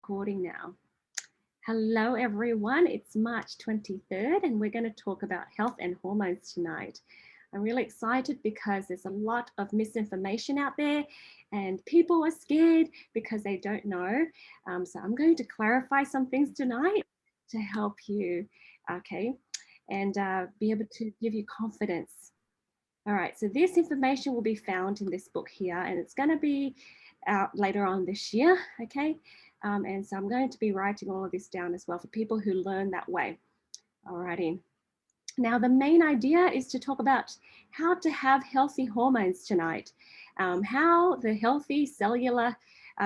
recording now. Hello everyone, it's March 23rd and we're going to talk about health and hormones tonight. I'm really excited because there's a lot of misinformation out there and people are scared because they don't know. So I'm going to clarify some things tonight to help you, okay, and be able to give you confidence. All right, so this information will be found in this book here and it's going to be out later on this year, okay? And so I'm going to be writing all of this down as well for people who learn that way. All righty. Now, the main idea is to talk about how to have healthy hormones tonight, how the healthy cellular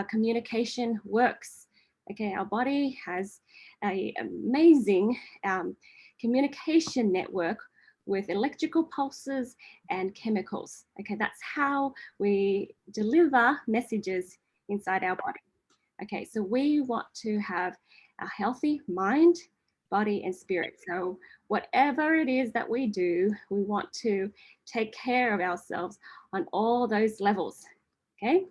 communication works. Okay, our body has an amazing communication network with electrical pulses and chemicals. Okay, that's how we deliver messages inside our body. Okay, so we want to have a healthy mind, body, and spirit. So whatever it is that we do, we want to take care of ourselves on all those levels. Okay,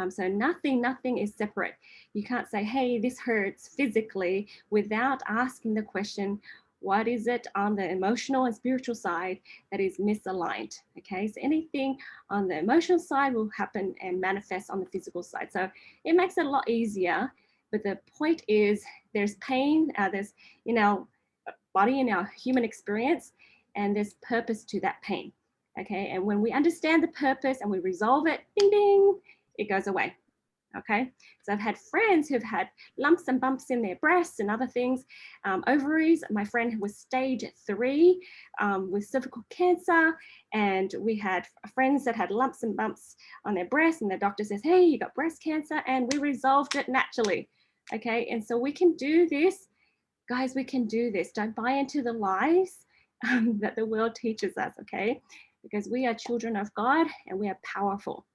so nothing is separate. You can't say, hey, this hurts physically without asking the question, what is it on the emotional and spiritual side that is misaligned? Okay, so anything on the emotional side will happen and manifest on the physical side. So it makes it a lot easier, but the point is there's pain, there's in our body, in our human experience, and there's purpose to that pain. Okay, and when we understand the purpose and we resolve it, ding, ding, it goes away. Okay, so I've had friends who've had lumps and bumps in their breasts and other things, ovaries. My friend was stage 3 with cervical cancer, and we had friends that had lumps and bumps on their breasts, and the doctor says, hey, you got breast cancer, and we resolved it naturally. Okay, and so we can do this, guys, we can do this. Don't buy into the lies that the world teaches us, okay? Because we are children of God and we are powerful.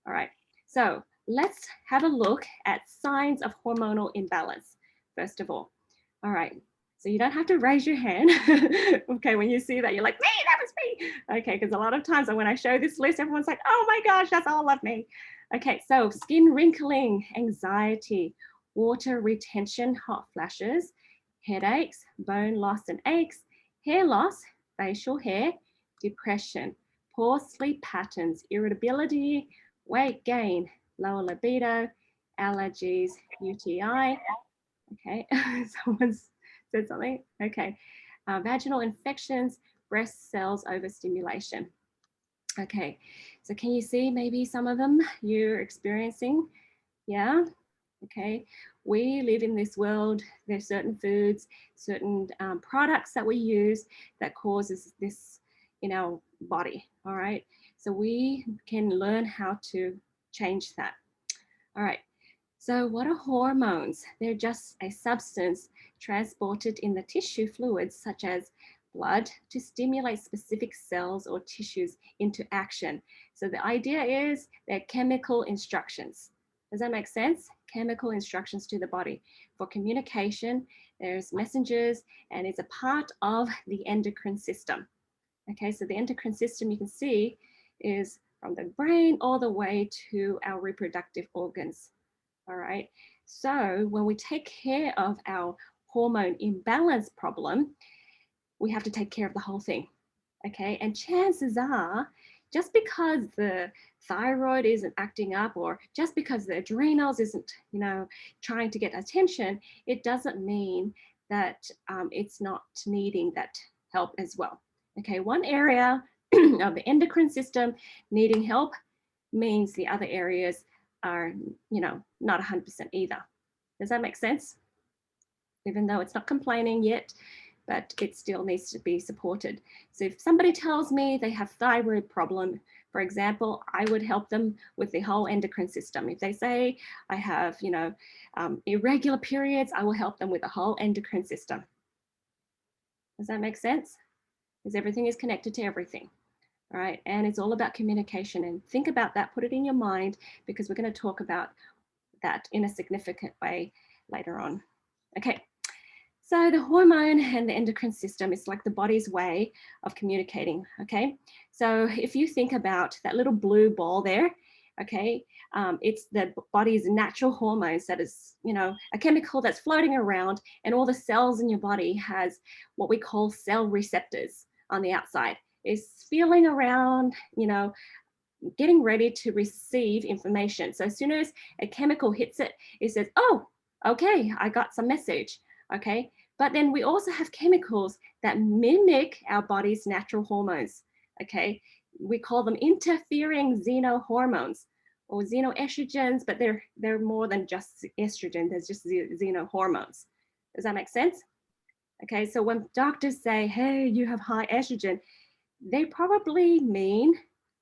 All right, so let's have a look at signs of hormonal imbalance, first of all. All right, so you don't have to raise your hand. Okay, when you see that, you're like, me, that was me. Okay, because a lot of times when I show this list, everyone's like, oh my gosh, that's all of me. Okay, so skin wrinkling, anxiety, water retention, hot flashes, headaches, bone loss and aches, hair loss, facial hair, depression, poor sleep patterns, irritability, weight gain, lower libido, allergies, UTI. Okay, someone said something. Okay, vaginal infections, breast cells overstimulation. Okay, so can you see maybe some of them you're experiencing? Yeah, okay. We live in this world, there's certain foods, certain products that we use that causes this in our body, all right? So we can learn how to change that. All right, so what are hormones? They're just a substance transported in the tissue fluids such as blood to stimulate specific cells or tissues into action. So the idea is they're chemical instructions. Does that make sense? Chemical instructions to the body. For communication, there's messengers and it's a part of the endocrine system. Okay, so the endocrine system you can see is from the brain all the way to our reproductive organs. All right, so when we take care of our hormone imbalance problem, we have to take care of the whole thing. Okay, and chances are, just because the thyroid isn't acting up or just because the adrenals isn't, trying to get attention, it doesn't mean that it's not needing that help as well. Okay, one area of the endocrine system needing help means the other areas are, not 100% either. Does that make sense? Even though it's not complaining yet, but it still needs to be supported. So if somebody tells me they have thyroid problem, for example, I would help them with the whole endocrine system. If they say I have, irregular periods, I will help them with the whole endocrine system. Does that make sense? Because everything is connected to everything. All right, and it's all about communication, and think about that, put it in your mind, because we're going to talk about that in a significant way later on. Okay, so the hormone and the endocrine system is like the body's way of communicating, okay? So if you think about that little blue ball there, Okay, it's the body's natural hormones that is, a chemical that's floating around, and all the cells in your body has what we call cell receptors on the outside. It's feeling around, getting ready to receive information. So as soon as a chemical hits it, it says, oh, okay, I got some message. Okay, but then we also have chemicals that mimic our body's natural hormones. Okay, we call them interfering xenohormones or xenoestrogens, but they're more than just estrogen. There's just xenohormones. Does that make sense? Okay, so when doctors say, hey, you have high estrogen, they probably mean,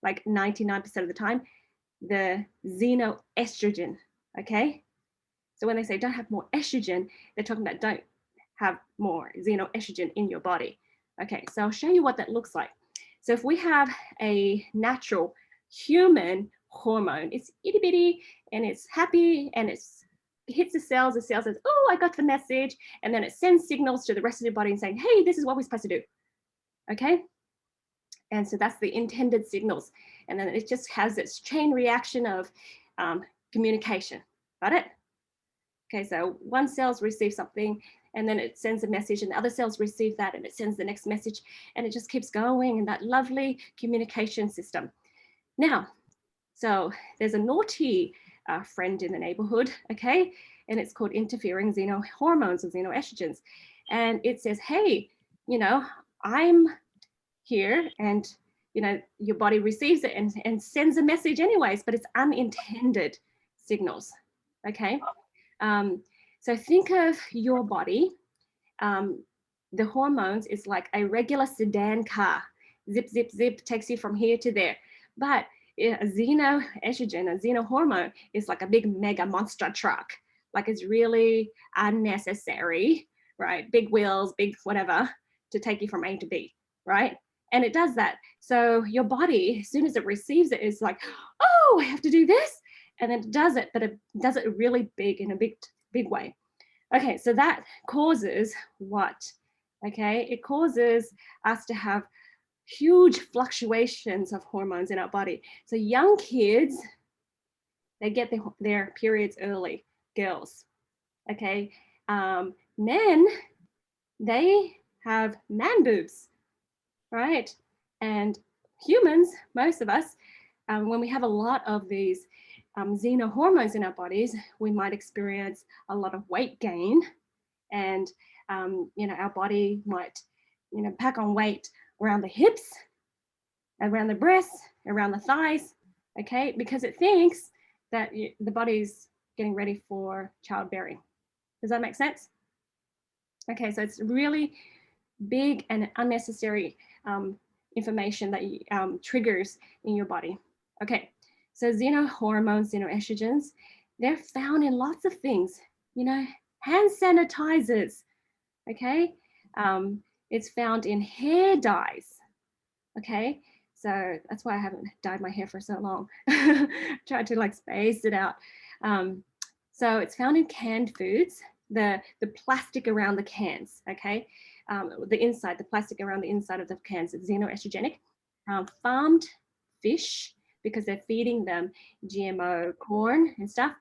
like 99% of the time, the xenoestrogen. Okay, so when they say don't have more estrogen, they're talking about don't have more xenoestrogen in your body. Okay, so I'll show you what that looks like. So if we have a natural human hormone, it's itty bitty and it's happy and it hits the cells says, oh, I got the message. And then it sends signals to the rest of your body and saying, hey, this is what we're supposed to do. Okay. And so that's the intended signals. And then it just has its chain reaction of communication. Got it? Okay, so one cells receive something and then it sends a message and the other cells receive that and it sends the next message and it just keeps going in that lovely communication system. Now, so there's a naughty friend in the neighborhood, okay? And it's called interfering xenohormones or xenoestrogens. And it says, hey, I'm here and, your body receives it and sends a message anyways, but it's unintended signals, okay? So think of your body. The hormones is like a regular sedan car. Zip, zip, zip, takes you from here to there. But a xenoestrogen, a xenohormone, is like a big mega monster truck. Like it's really unnecessary, right? Big wheels, big whatever, to take you from A to B, right? And it does that. So your body, as soon as it receives it, is like, oh, I have to do this. And then it does it, but it does it really big in a big way. Okay, so that causes what? Okay, it causes us to have huge fluctuations of hormones in our body. So young kids, they get their periods early, girls. Okay, men, they have man boobs, right? And humans, most of us, when we have a lot of these xenohormones in our bodies, we might experience a lot of weight gain, and our body might pack on weight around the hips, around the breasts, around the thighs, okay, because it thinks that the body's getting ready for childbearing. Does that make sense? Okay, so it's really big and unnecessary information that triggers in your body. Okay, so xenohormones, xenoestrogens, they're found in lots of things, hand sanitizers, okay? It's found in hair dyes, okay? So that's why I haven't dyed my hair for so long. Tried to like space it out. So it's found in canned foods, the plastic around the cans, okay? The plastic around the inside of the cans is xenoestrogenic. Farmed fish, because they're feeding them GMO corn and stuff.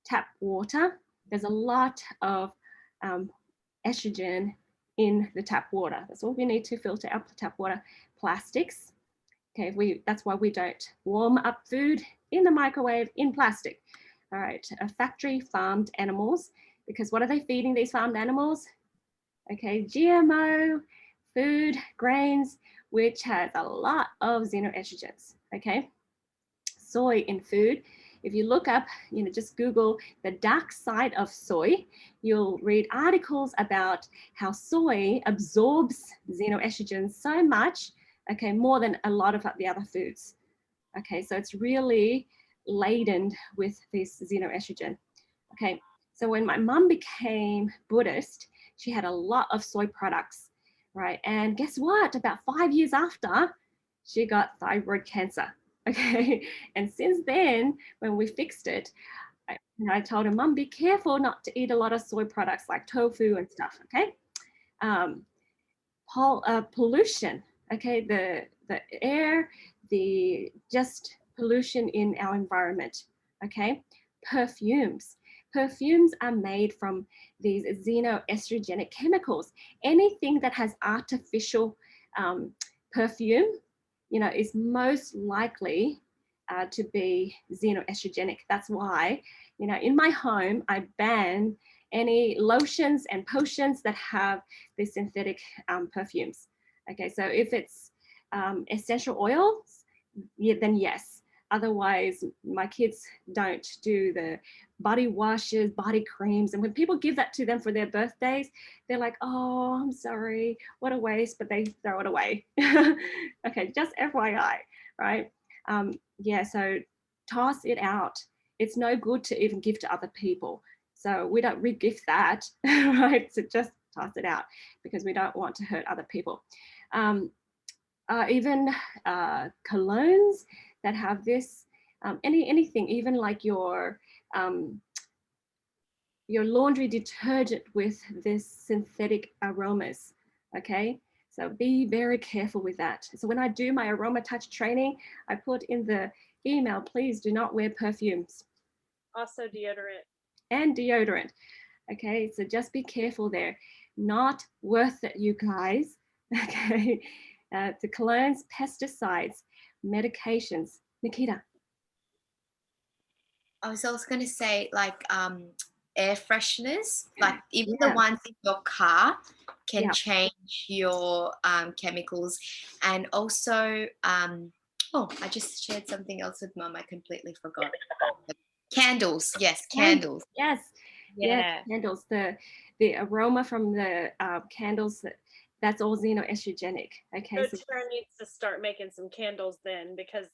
Tap water, there's a lot of estrogen in the tap water. That's all we need to filter out the tap water. Plastics, okay, that's why we don't warm up food in the microwave in plastic. All right, factory farmed animals, because what are they feeding these farmed animals? Okay, GMO food, grains, which has a lot of xenoestrogens, okay? Soy in food. If you look up, just Google the dark side of soy, you'll read articles about how soy absorbs xenoestrogens so much, okay, more than a lot of the other foods. Okay, so it's really laden with this xenoestrogen. Okay, so when my mom became Buddhist, she had a lot of soy products, right? And guess what? About 5 years after, she got thyroid cancer. Okay, and since then, when we fixed it, I told her, Mom, be careful not to eat a lot of soy products like tofu and stuff. Okay, pollution. Okay, the air, the just pollution in our environment. Okay, perfumes. Perfumes are made from these xenoestrogenic chemicals. Anything that has artificial perfume, is most likely to be xenoestrogenic. That's why, in my home, I ban any lotions and potions that have the synthetic perfumes. Okay, so if it's essential oils, yeah, then yes. Otherwise, my kids don't do the body washes, body creams. And when people give that to them for their birthdays, they're like, oh, I'm sorry, what a waste, but they throw it away. Okay, just FYI, right? Yeah, so toss it out. It's no good to even give to other people. So we don't re-gift that, right? So just toss it out because we don't want to hurt other people. Even colognes that have this, anything, even like your laundry detergent with this synthetic aromas, okay? So be very careful with that. So when I do my aroma touch training, I put in the email, please do not wear perfumes. Also deodorant. And deodorant, okay? So just be careful there. Not worth it, you guys, okay? The colognes, pesticides, medications. Nikita. I was also going to say, like, air fresheners, like even Yeah. the ones in your car can Yeah. change your chemicals. And also, oh, I just shared something else with Mum. I completely forgot. Candles. Yes, candles. Yes. Yeah. Yes, candles. The aroma from the candles, that's all xenoestrogenic. Okay. So Tara needs to start making some candles then, because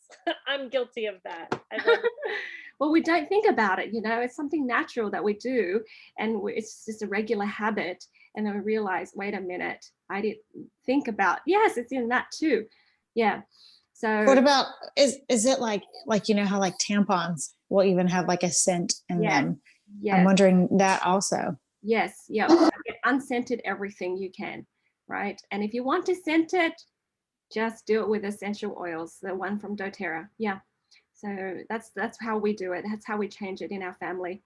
I'm guilty of that. I love well, we don't think about it, it's something natural that we do, and it's just a regular habit. And then we realize, wait a minute, I didn't think about, yes, it's in that too. Yeah. So what about, is it like how like tampons will even have like a scent in them? Yes. I'm wondering that also. Yes. Yeah. Unscented everything you can, right? And if you want to scent it, just do it with essential oils, the one from doTERRA. Yeah. So that's how we do it. That's how we change it in our family.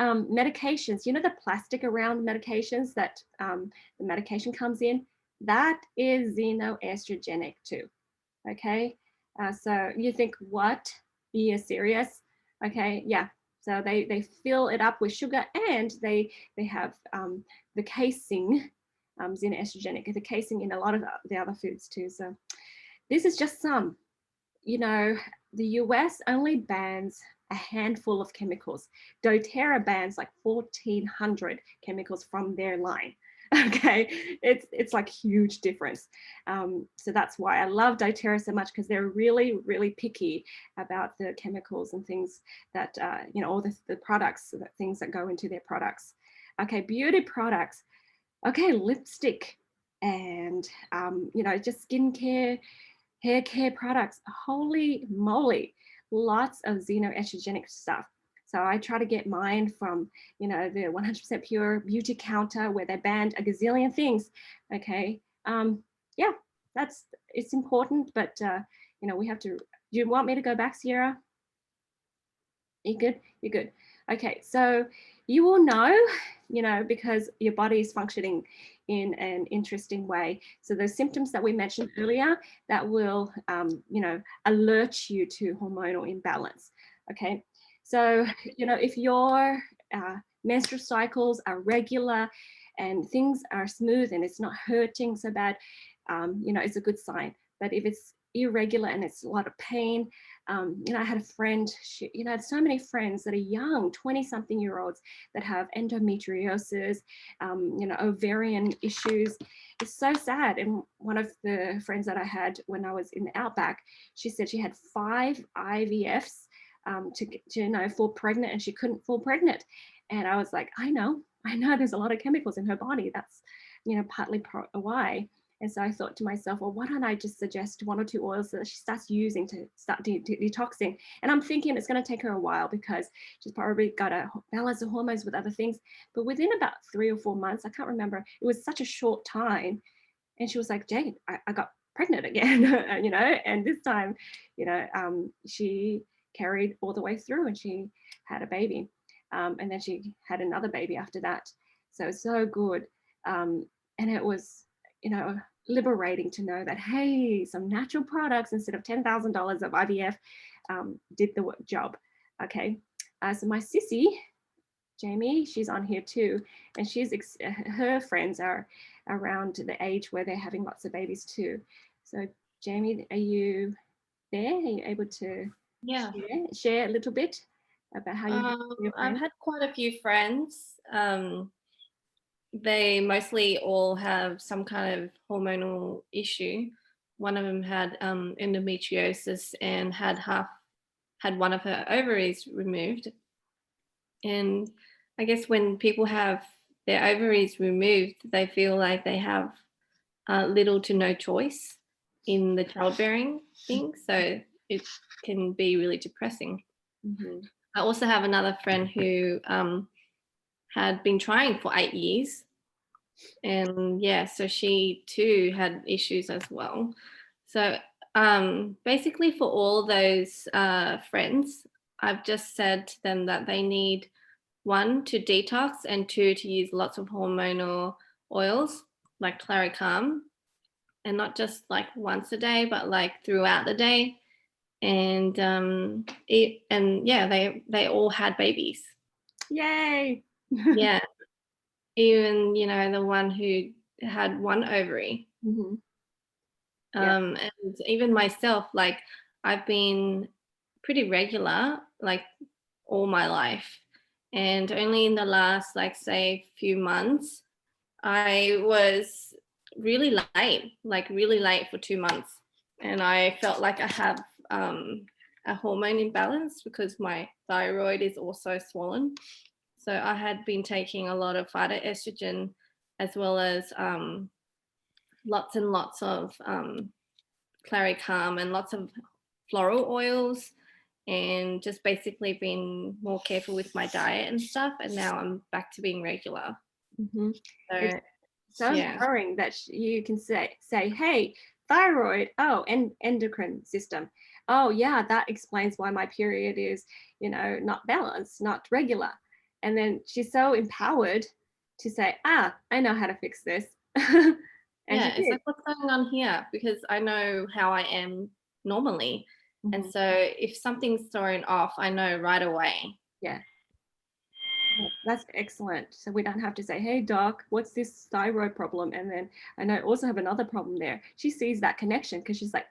Medications, the plastic around medications that the medication comes in, that is xenoestrogenic too. Okay. So you think, what? Be serious? Okay. Yeah. So they fill it up with sugar, and they have the casing, xenoestrogenic, the casing in a lot of the other foods too. So this is just some. The US only bans a handful of chemicals. doTERRA bans like 1,400 chemicals from their line. Okay, it's like huge difference. So that's why I love doTERRA so much, because they're really, really picky about the chemicals and things that, all the products, things that go into their products. Okay, beauty products. Okay, lipstick and, just skincare, hair care products. Holy moly, lots of xenoestrogenic stuff. So I try to get mine from, the 100% pure beauty counter, where they banned a gazillion things. Okay. Yeah, it's important, but we have to. Do you want me to go back, Sierra? You good? You're good. Okay, so you will know, because your body is functioning in an interesting way. So the symptoms that we mentioned earlier, that will, alert you to hormonal imbalance. Okay, so, if your menstrual cycles are regular and things are smooth and it's not hurting so bad, it's a good sign. But if it's irregular and it's a lot of pain, I had a friend, I had so many friends that are young, 20-something-year-olds that have endometriosis, ovarian issues. It's so sad. And one of the friends that I had when I was in the Outback, she said she had 5 IVFs to fall pregnant, and she couldn't fall pregnant. And I was like, I know there's a lot of chemicals in her body. That's, partly why. And so I thought to myself, well, why don't I just suggest 1 or 2 oils that she starts using to start detoxing? And I'm thinking it's going to take her a while, because she's probably got to balance the hormones with other things. But within about 3 or 4 months, I can't remember, it was such a short time. And she was like, Jade, I got pregnant again, you know, and this time, you know, she carried all the way through and she had a baby. And then she had another baby after that. So good. And it was, you know, liberating to know that, hey, some natural products instead of $10,000 of IVF did the job. Okay. So my sissy, Jamie, she's on here too, and her friends are around the age where they're having lots of babies too. So Jamie, are you there? Are you able to share a little bit about how you I've had quite a few friends. They mostly all have some kind of hormonal issue. One of them had endometriosis and had one of her ovaries removed. And I guess when people have their ovaries removed, they feel like they have little to no choice in the childbearing thing. So it can be really depressing. Mm-hmm. I also have another friend who had been trying for 8 years. And yeah, so she too had issues as well. So basically for all those friends, I've just said to them that they need, 1, to detox, and 2, to use lots of hormonal oils like Clary Calm, and not just like once a day, but like throughout the day. And they all had babies. Yay! Yeah, even, you know, the one who had one ovary. Mm-hmm. And even myself, like I've been pretty regular like all my life, and only in the last, like, say, few months I was really late for 2 months, and I felt like I have a hormone imbalance because my thyroid is also swollen. So I had been taking a lot of phytoestrogen, as well as lots and lots of Clary Calm and lots of floral oils, and just basically been more careful with my diet and stuff. And now I'm back to being regular. Mm-hmm. So It's so empowering that you can say, hey, thyroid, and endocrine system. Oh yeah, that explains why my period is, you know, not balanced, not regular. And then she's so empowered to say, I know how to fix this. And yeah, it's like, what's going on here? Because I know how I am normally. Mm-hmm. And so if something's thrown off, I know right away. Yeah. That's excellent. So we don't have to say, hey, doc, what's this thyroid problem? And then I also have another problem there. She sees that connection because she's like,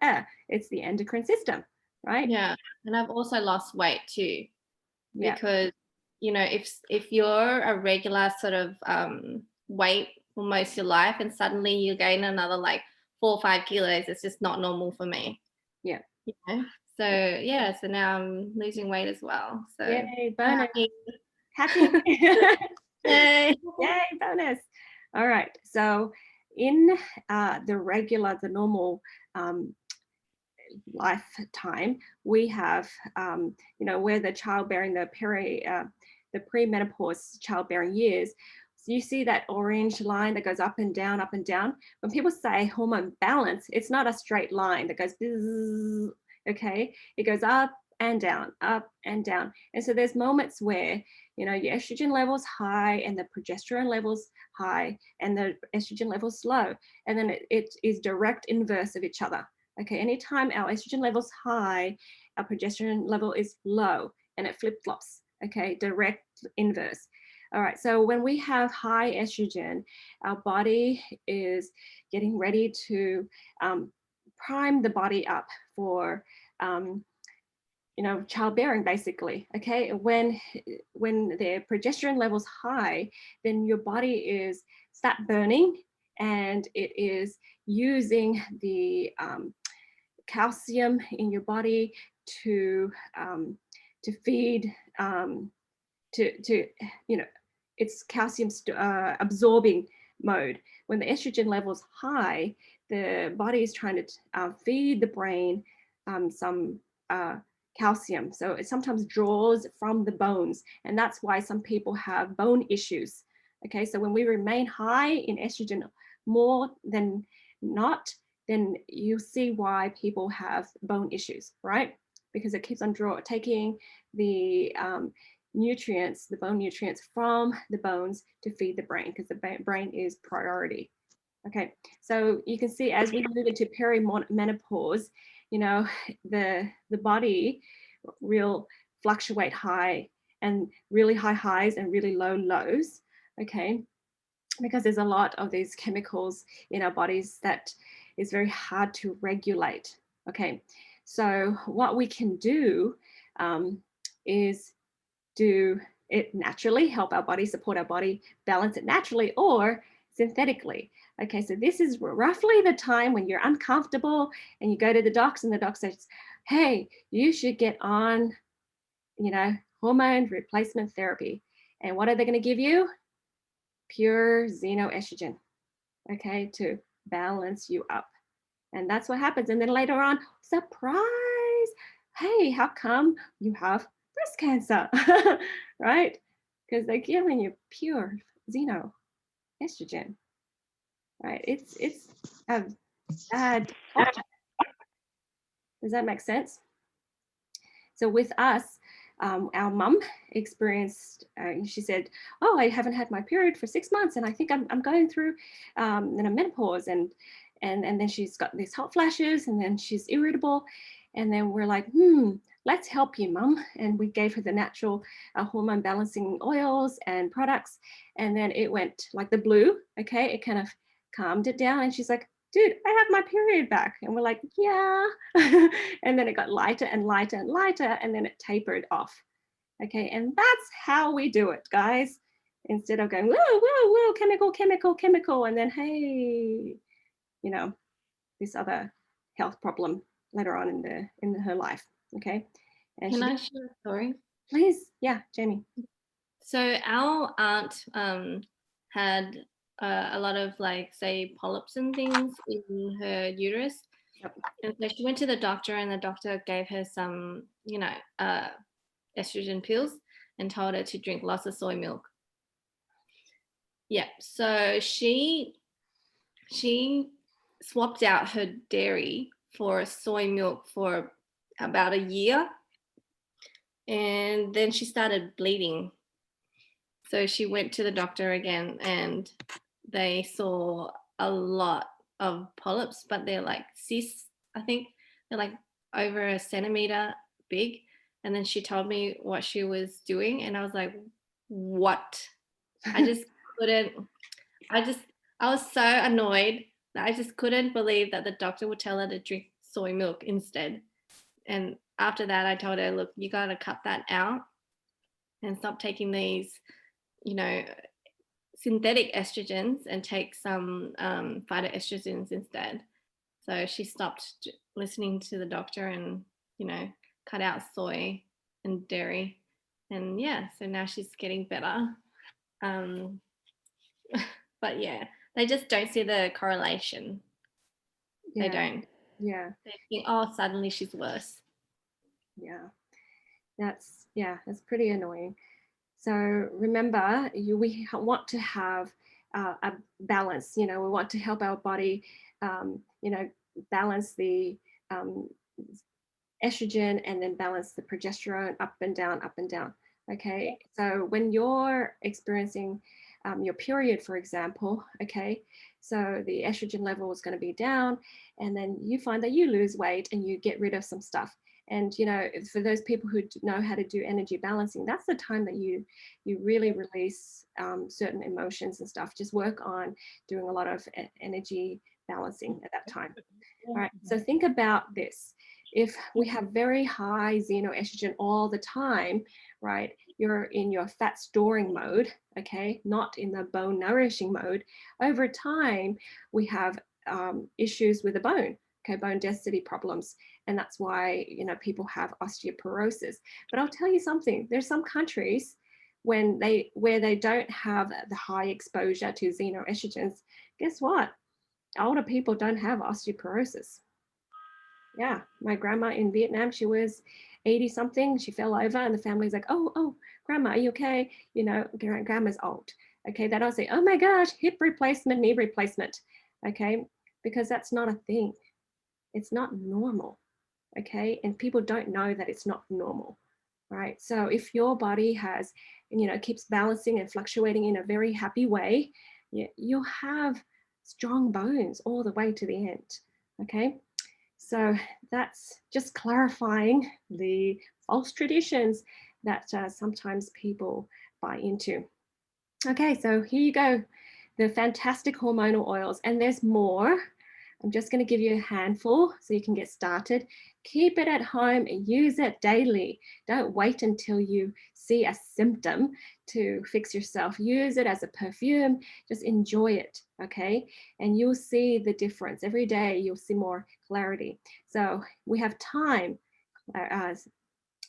it's the endocrine system, right? Yeah. And I've also lost weight too. Yeah. Because, you know, if you're a regular sort of weight for most of your life, and suddenly you gain another like 4 or 5 kilos, it's just not normal for me. Yeah. You know? So yeah, so now I'm losing weight as well. So yay, bonus. Happy. Yay. Yay, bonus. All right. So in the normal lifetime, we have, you know, where the childbearing, the premenopause childbearing years. So you see that orange line that goes up and down, up and down. When people say hormone balance, it's not a straight line that goes, bzzz, okay? It goes up and down, up and down. And so there's moments where, you know, your estrogen levels high and the progesterone levels high and the estrogen levels low. And then it is direct inverse of each other. Okay, anytime our estrogen level's high, our progesterone level is low, and it flip-flops. Okay, direct inverse. All right, so when we have high estrogen, our body is getting ready to prime the body up for you know, childbearing, basically. Okay, when the progesterone levels high, then your body is fat burning, and it is using the calcium in your body to feed to you know, it's calcium absorbing mode. When the estrogen level's high, the body is trying to feed the brain some calcium, so it sometimes draws from the bones, and that's why some people have bone issues. Okay, so when we remain high in estrogen more than not, then you'll see why people have bone issues, right? Because it keeps on taking the nutrients, the bone nutrients from the bones to feed the brain, because the brain is priority. Okay, so you can see as we move into perimenopause, you know, the body will fluctuate high and really high highs and really low lows, okay, because there's a lot of these chemicals in our bodies that is very hard to regulate. Okay, so what we can do is do it naturally, help our body, support our body, balance it naturally or synthetically. Okay, so this is roughly the time when you're uncomfortable and you go to the docs and the doc says, hey, you should get on, you know, hormone replacement therapy. And what are they going to give you? Pure xenoestrogen, okay, to balance you up. And that's what happens. And then later on, surprise, hey, how come you have breast cancer? Right? Because they're giving you pure xenoestrogen, right? It's a bad option. Does that make sense? So with us, our mum experienced, she said, oh, I haven't had my period for 6 months and I think I'm going through menopause, and then she's got these hot flashes and then she's irritable. And then we're like, let's help you, mum. And we gave her the natural hormone balancing oils and products. And then it went like the blue, okay? It kind of calmed it down. And she's like, dude, I have my period back. And we're like, yeah. And then it got lighter and lighter and lighter, and then it tapered off. Okay, and that's how we do it, guys. Instead of going, whoa, whoa, whoa, chemical, chemical, chemical, and then, hey, you know, this other health problem later on in her life. Okay. And Can I share a story? Please, yeah, Jamie. So our aunt had a lot of, like, say, polyps and things in her uterus. Yep. And so she went to the doctor, and the doctor gave her some, you know, estrogen pills and told her to drink lots of soy milk. Yeah. So she swapped out her dairy for soy milk for about a year. And then she started bleeding. So she went to the doctor again, and they saw a lot of polyps, but they're like cysts. I think they're like over a centimeter big. And then she told me what she was doing, and I was like, what? I just couldn't. I was so annoyed that I just couldn't believe that the doctor would tell her to drink soy milk instead. And after that, I told her, look, you got to cut that out and stop taking these, you know, synthetic estrogens and take some phytoestrogens instead. So she stopped listening to the doctor and, you know, cut out soy and dairy. And yeah, so now she's getting better. But yeah, they just don't see the correlation. Yeah. They don't. Yeah. They think, oh, suddenly she's worse. Yeah. That's pretty annoying. So remember, we want to have a balance. You know, we want to help our body, you know, balance the estrogen and then balance the progesterone up and down, up and down. Okay. So when you're experiencing your period, for example, okay, so the estrogen level is going to be down, and then you find that you lose weight and you get rid of some stuff. And, you know, for those people who know how to do energy balancing, that's the time that you really release certain emotions and stuff. Just work on doing a lot of energy balancing at that time. All right. So think about this. If we have very high xenoestrogen all the time, right, you're in your fat storing mode, okay, not in the bone nourishing mode. Over time, we have issues with the bone. Okay, bone density problems. And that's why, you know, people have osteoporosis. But I'll tell you something, there's some countries where they don't have the high exposure to xenoestrogens. Guess what? Older people don't have osteoporosis. Yeah, my grandma in Vietnam, she was 80 something. She fell over and the family's like, oh, grandma, are you okay? You know, grandma's old. Okay, they don't say, oh my gosh, hip replacement, knee replacement. Okay, because that's not a thing. It's not normal, okay? And people don't know that it's not normal, right? So if your body has, keeps balancing and fluctuating in a very happy way, you'll have strong bones all the way to the end, okay? So that's just clarifying the false traditions that sometimes people buy into. Okay, so here you go, the fantastic hormonal oils, and there's more. I'm just going to give you a handful so you can get started. Keep it at home and use it daily. Don't wait until you see a symptom to fix yourself. Use it as a perfume. Just enjoy it, okay? And you'll see the difference. Every day you'll see more clarity. So we have thyme,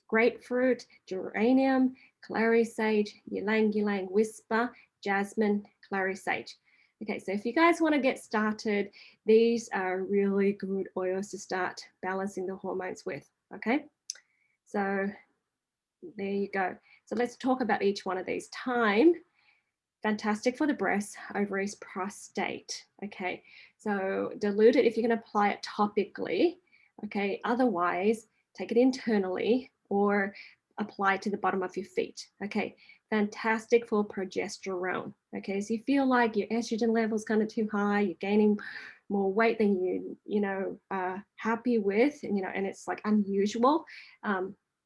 grapefruit, geranium, Clary Sage, Ylang-Ylang, whisper, jasmine, Clary Sage. Okay, so if you guys want to get started, these are really good oils to start balancing the hormones with, okay? So there you go. So let's talk about each one of these. Thyme, fantastic for the breasts, ovaries, prostate, okay? So dilute it if you're going to apply it topically, okay? Otherwise, take it internally or apply it to the bottom of your feet, okay? Fantastic for progesterone, okay? So you feel like your estrogen level is kind of too high, you're gaining more weight than you are happy with, and it's like unusual,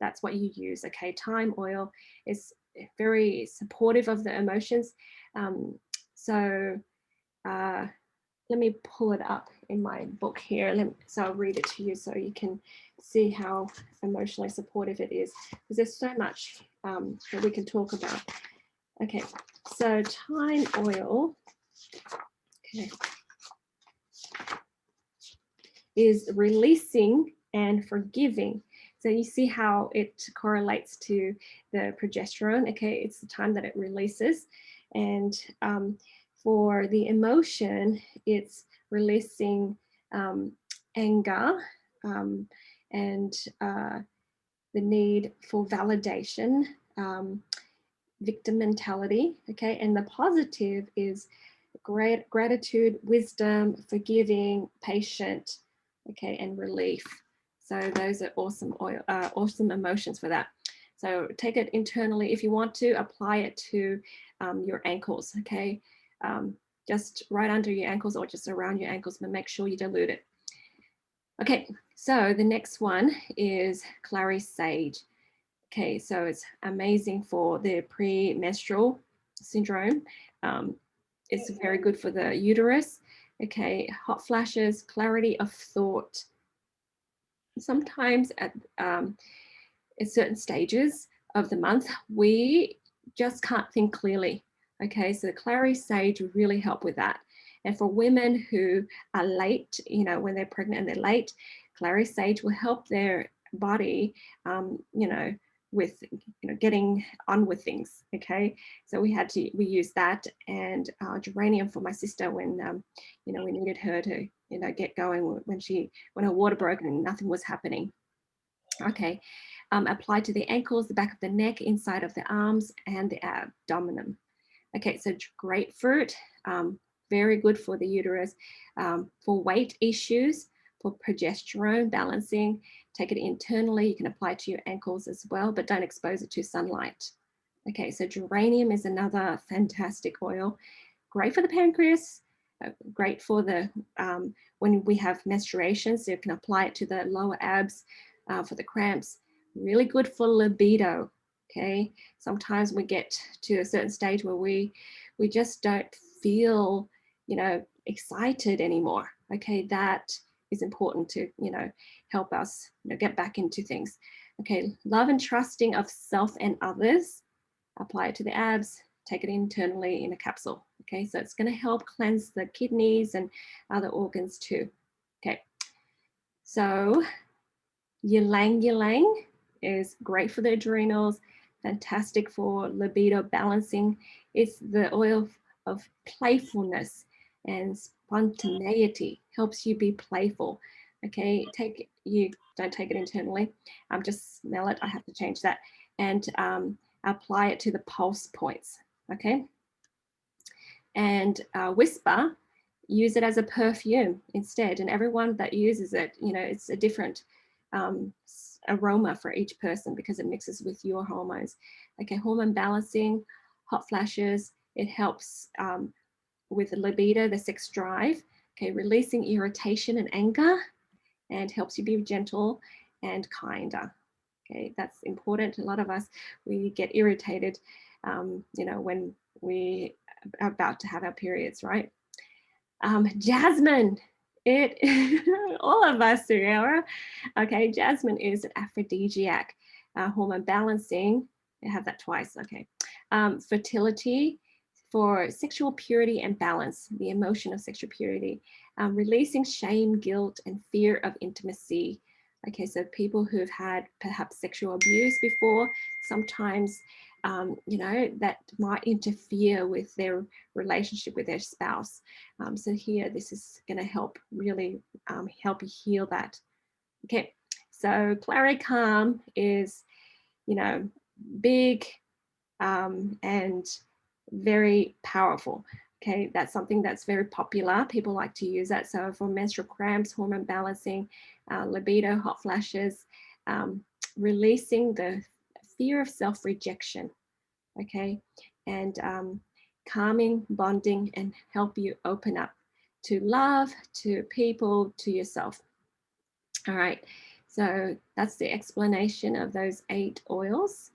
that's what you use, okay? Thyme oil is very supportive of the emotions. Let me pull it up in my book here. So I'll read it to you so you can see how emotionally supportive it is, because there's so much that we can talk about. Okay, so thyme oil, okay, is releasing and forgiving. So you see how it correlates to the progesterone, okay? It's the time that it releases. And for the emotion, it's releasing anger and the need for validation, victim mentality, okay? And the positive is gratitude, wisdom, forgiving, patient, okay, and relief. So those are awesome awesome emotions for that. So take it internally. If you want to, apply it to your ankles, okay? Just right under your ankles or just around your ankles, but make sure you dilute it. Okay, so the next one is Clary Sage. Okay, so it's amazing for the premenstrual syndrome. It's very good for the uterus. Okay, hot flashes, clarity of thought. Sometimes at certain stages of the month, we just can't think clearly. Okay, so Clary Sage will really help with that. And for women who are late, when they're pregnant and they're late, Clary Sage will help their body, with getting on with things. Okay, so we use that, and geranium for my sister when we needed her to get going when her water broke and nothing was happening. Okay, apply to the ankles, the back of the neck, inside of the arms, and the abdomen. Okay, so grapefruit, very good for the uterus, for weight issues, for progesterone balancing. Take it internally. You can apply it to your ankles as well, but don't expose it to sunlight. Okay, so geranium is another fantastic oil. Great for the pancreas, great for the when we have menstruation, so you can apply it to the lower abs for the cramps. Really good for libido. Okay, sometimes we get to a certain stage where we just don't feel excited anymore. Okay, that is important to help us get back into things. Okay, love and trusting of self and others. Apply it to the abs, take it internally in a capsule. Okay, so it's going to help cleanse the kidneys and other organs too. Okay, so Ylang-Ylang is great for the adrenals, fantastic for libido balancing. It's the oil of playfulness and spontaneity, helps you be playful. Okay, you don't take it internally, just smell it. I have to change that, and apply it to the pulse points. Okay, and whisper use it as a perfume instead. And everyone that uses it, you know, it's a different aroma for each person because it mixes with your hormones. Okay, hormone balancing, hot flashes, it helps with the libido, the sex drive, okay, releasing irritation and anger, and helps you be gentle and kinder. Okay, that's important. A lot of us, we get irritated, you know, when we are about to have our periods, right? Jasmine, all of us, Sarah. Okay, jasmine is an aphrodisiac, hormone balancing. I have that twice. Okay, fertility, for sexual purity and balance, the emotion of sexual purity, releasing shame, guilt, and fear of intimacy. Okay, so people who've had perhaps sexual abuse before, sometimes, you know, that might interfere with their relationship with their spouse. So here, this is going to help really help you heal that. Okay, so Clary Calm is, you know, big and very powerful. Okay, that's something that's very popular. People like to use that. So for menstrual cramps, hormone balancing, libido, hot flashes, releasing the fear of self-rejection. Okay, and calming, bonding, and help you open up to love, to people, to yourself. All right, so that's the explanation of those 8 oils.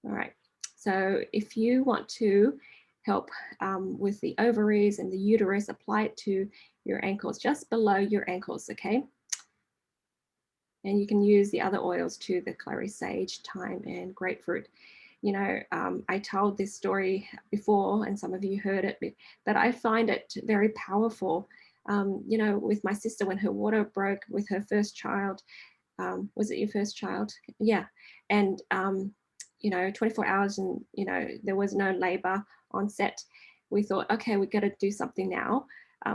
All right, so if you want to help with the ovaries and the uterus, apply it to your ankles, just below your ankles, okay? And you can use the other oils too, the Clary Sage, thyme, and grapefruit. You know, I told this story before and some of you heard it, but I find it very powerful. You know, with my sister when her water broke with her first child, was it your first child? Yeah. And, you know, 24 hours and, you know, there was no labor on set. We thought, okay, we got to do something now.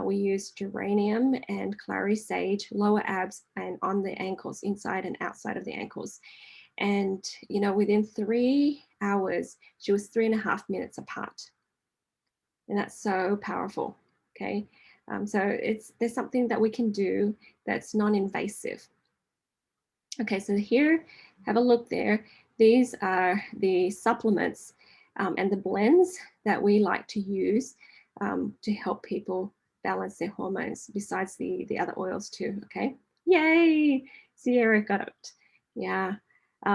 We used geranium and Clary Sage, lower abs and on the ankles, inside and outside of the ankles. And, you know, within 3 hours, she was 3.5 minutes apart. And that's so powerful, okay? So there's something that we can do that's non-invasive. Okay, so here, have a look there. These are the supplements and the blends that we like to use to help people balance their hormones, besides the other oils too, okay? Yay, Sierra got it. Yeah. I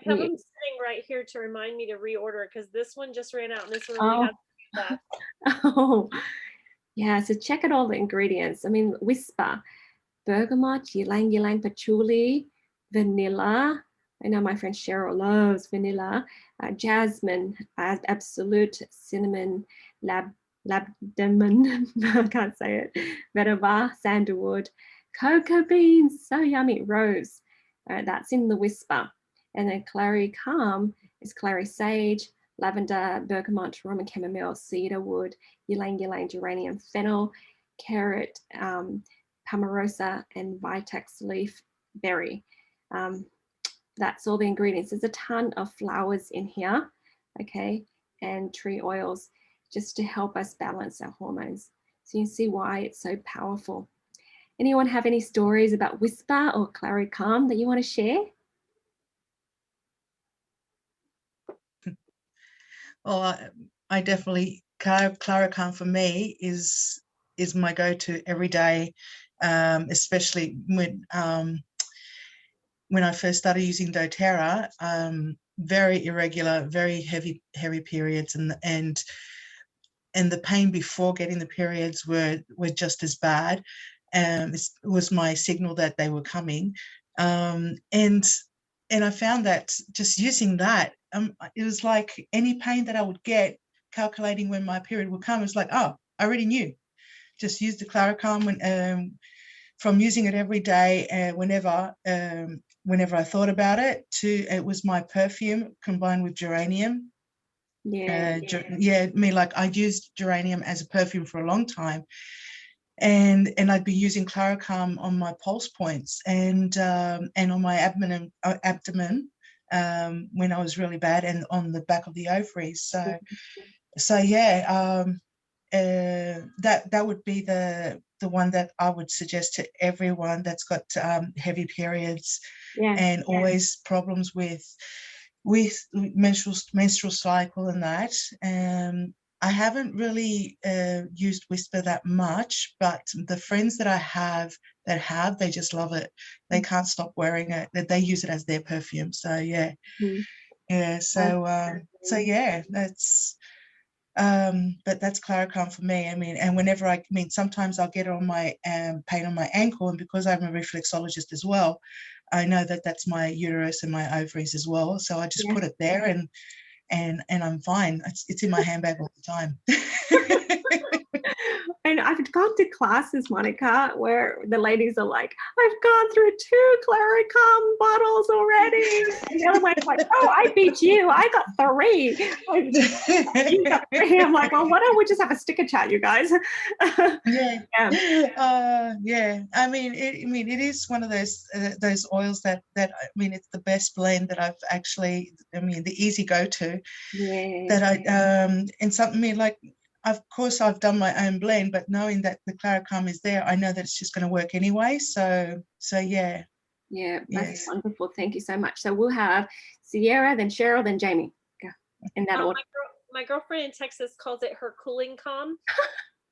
have them sitting right here to remind me to reorder because this one just ran out and this one only has left. Oh, yeah, so check out all the ingredients. I mean, whisper, bergamot, ylang-ylang patchouli, vanilla. I know my friend Cheryl loves vanilla. Jasmine, absolute, cinnamon, labdamen, I can't say it, vetiver, sandalwood, cocoa beans, so yummy, rose. That's in the whisper. And then Clary Calm is Clary Sage, lavender, bergamot, Roman chamomile, cedarwood, ylang-ylang, geranium, fennel, carrot, Pomarosa, and Vitex leaf berry. That's all the ingredients. There's a ton of flowers in here, okay, and tree oils just to help us balance our hormones. So you can see why it's so powerful. Anyone have any stories about Whisper or Clary Calm that you want to share? Well, I definitely, Clary Calm for me is my go-to every day, especially when I first started using doTERRA. Very irregular, very heavy periods, and the pain before getting the periods were just as bad. It was my signal that they were coming, and I found that just using that, it was like any pain that I would get, calculating when my period would come, it's like, oh, I already knew. Just use the Clary Calm when, from using it every day, whenever I thought about it. It was my perfume combined with geranium. Yeah, I used geranium as a perfume for a long time, and I'd be using Clary Calm on my pulse points and on my abdomen when I was really bad, and on the back of the ovaries. So yeah, that would be the one that I would suggest to everyone that's got heavy periods and always problems with menstrual cycle and that. I haven't really used Whisper that much, but the friends that I have they just love it. They can't stop wearing it. They use it as their perfume. So yeah. So yeah, that's but that's Claricon for me. I mean, and whenever sometimes I'll get it on my pain on my ankle, and because I'm a reflexologist as well, I know that that's my uterus and my ovaries as well. So I just put it there, and I'm fine. It's in my handbag all the time. And I've gone to classes, Monica, where the ladies are like, I've gone through 2 Claricon bottles already. And the other one's like, oh, I beat you. I got 3. You got 3. I'm like, well, why don't we just have a sticker chat, you guys? Yeah. I mean, it is one of those oils that I mean, it's the best blend that I've actually. I mean, the easy go-to. Yeah. That I and something. I mean, like. Of course, I've done my own blend, but knowing that the Claricon is there, I know that it's just going to work anyway. So yeah. Yeah, that's wonderful. Thank you so much. So we'll have Sierra, then Cheryl, then Jamie. Go in that order. My girlfriend in Texas calls it her cooling calm.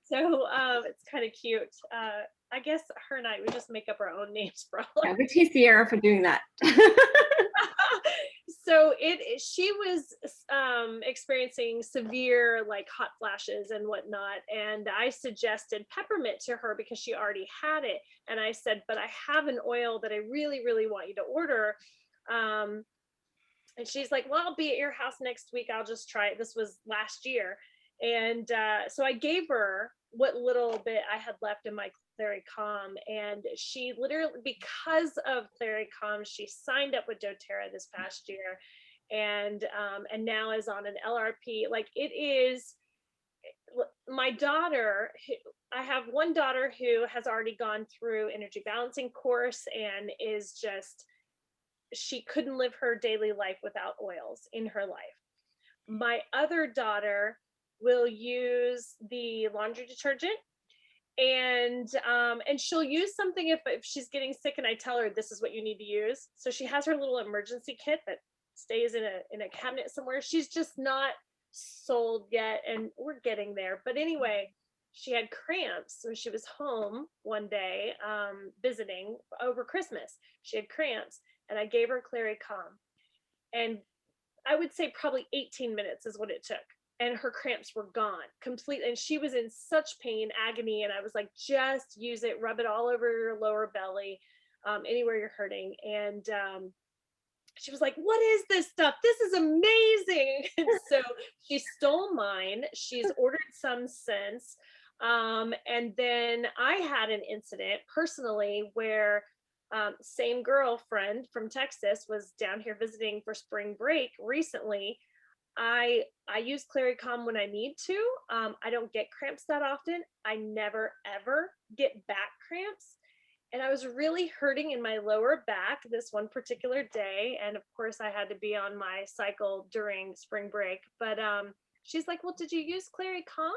So it's kind of cute. I guess her and I would just make up our own names for all. Yeah, we tease Sierra for doing that. So she was experiencing severe like hot flashes and whatnot, and I suggested peppermint to her because she already had it, and I said, but I have an oil that I really want you to order, and she's like, well, I'll be at your house next week, I'll just try it. This was last year, and so I gave her what little bit I had left in my Clary Calm, and she literally, because of Clary Calm, she signed up with doTERRA this past year, and now is on an LRP. Like, it is my daughter. I have one daughter who has already gone through energy balancing course and is just, she couldn't live her daily life without oils in her life. My other daughter will use the laundry detergent, and she'll use something if she's getting sick and I tell her this is what you need to use. So she has her little emergency kit that stays in a cabinet somewhere. She's just not sold yet, and we're getting there. But anyway, she had cramps when she was home one day visiting over Christmas. She had cramps, and I gave her Clary Calm, and I would say probably 18 minutes is what it took. And her cramps were gone completely. And she was in such pain, agony. And I was like, just use it, rub it all over your lower belly, anywhere you're hurting. And she was like, what is this stuff? This is amazing. And so she stole mine. She's ordered some since. And then I had an incident personally where same girlfriend from Texas was down here visiting for spring break recently. I use Clary Calm when I need to. I don't get cramps that often. I never, ever get back cramps. And I was really hurting in my lower back this one particular day. And of course, I had to be on my cycle during spring break. But she's like, well, did you use Clary Calm?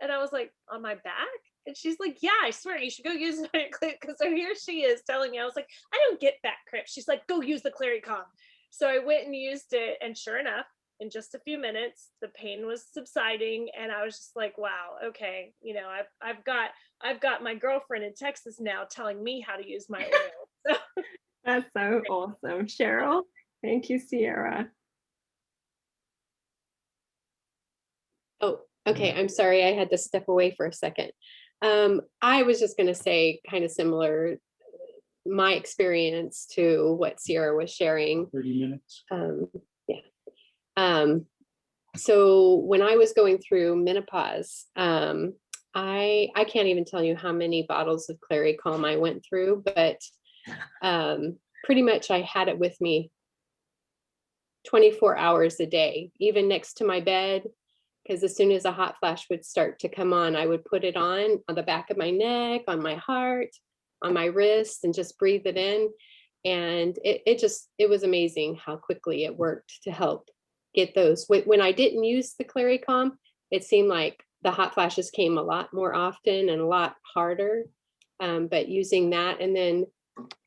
And I was like, on my back? And she's like, yeah, I swear you should go use it. Because so here she is telling me, I was like, I don't get back cramps. She's like, go use the Clary Calm. So I went and used it. And sure enough, in just a few minutes, the pain was subsiding, and I was just like, wow, okay, you know, I've got my girlfriend in Texas now telling me how to use my oil. So. That's so awesome. Cheryl, thank you, Sierra. Oh, okay, I'm sorry, I had to step away for a second. I was just going to say kind of similar, my experience to what Sierra was sharing. 30 minutes. So when I was going through menopause, I can't even tell you how many bottles of Clary Calm I went through, but pretty much I had it with me 24 hours a day, even next to my bed, because as soon as a hot flash would start to come on, I would put it on the back of my neck, on my heart, on my wrist, and just breathe it in. And it was amazing how quickly it worked to help get those. When I didn't use the Clary Calm, it seemed like the hot flashes came a lot more often and a lot harder. But using that, and then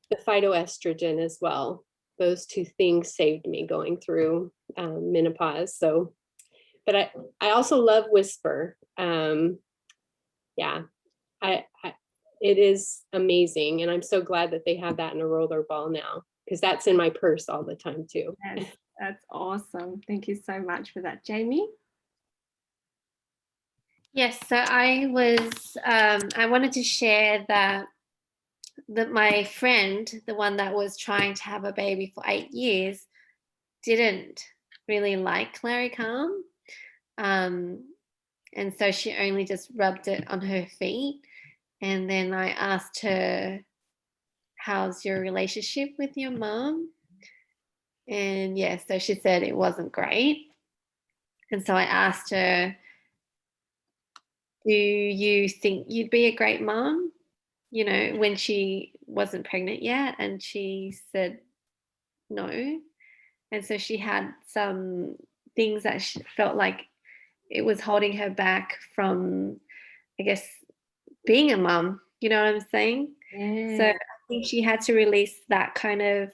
the phytoestrogen as well, those two things saved me going through menopause. So, but I also love Whisper. Yeah, I it is amazing, and I'm so glad that they have that in a roller ball now, because that's in my purse all the time too. Yes, that's awesome. Thank you so much for that, Jamie. Yes, so I wanted to share that my friend, the one that was trying to have a baby for 8 years, didn't really like Clary Calm. And so she only just rubbed it on her feet. And then I asked her, how's your relationship with your mom? And yeah, so she said it wasn't great. And so I asked her, do you think you'd be a great mom? You know, when she wasn't pregnant yet? And she said no. And so she had some things that she felt like it was holding her back from, I guess, being a mom. You know what I'm saying? Yeah. So I think she had to release that kind of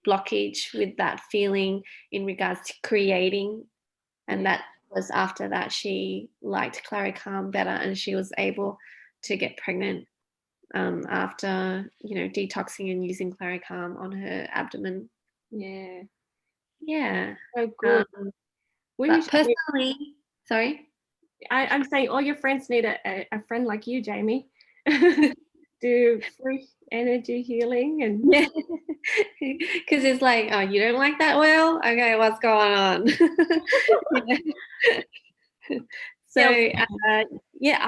blockage with that feeling in regards to creating. And that was after that she liked Clary Calm better, and she was able to get pregnant after, you know, detoxing and using Clary Calm on her abdomen. Yeah. Yeah. So good. But personally, sorry? I'm saying all your friends need a friend like you, Jamie. Do free energy healing and yeah, because it's like, oh, you don't like that oil? Okay, what's going on? So yeah,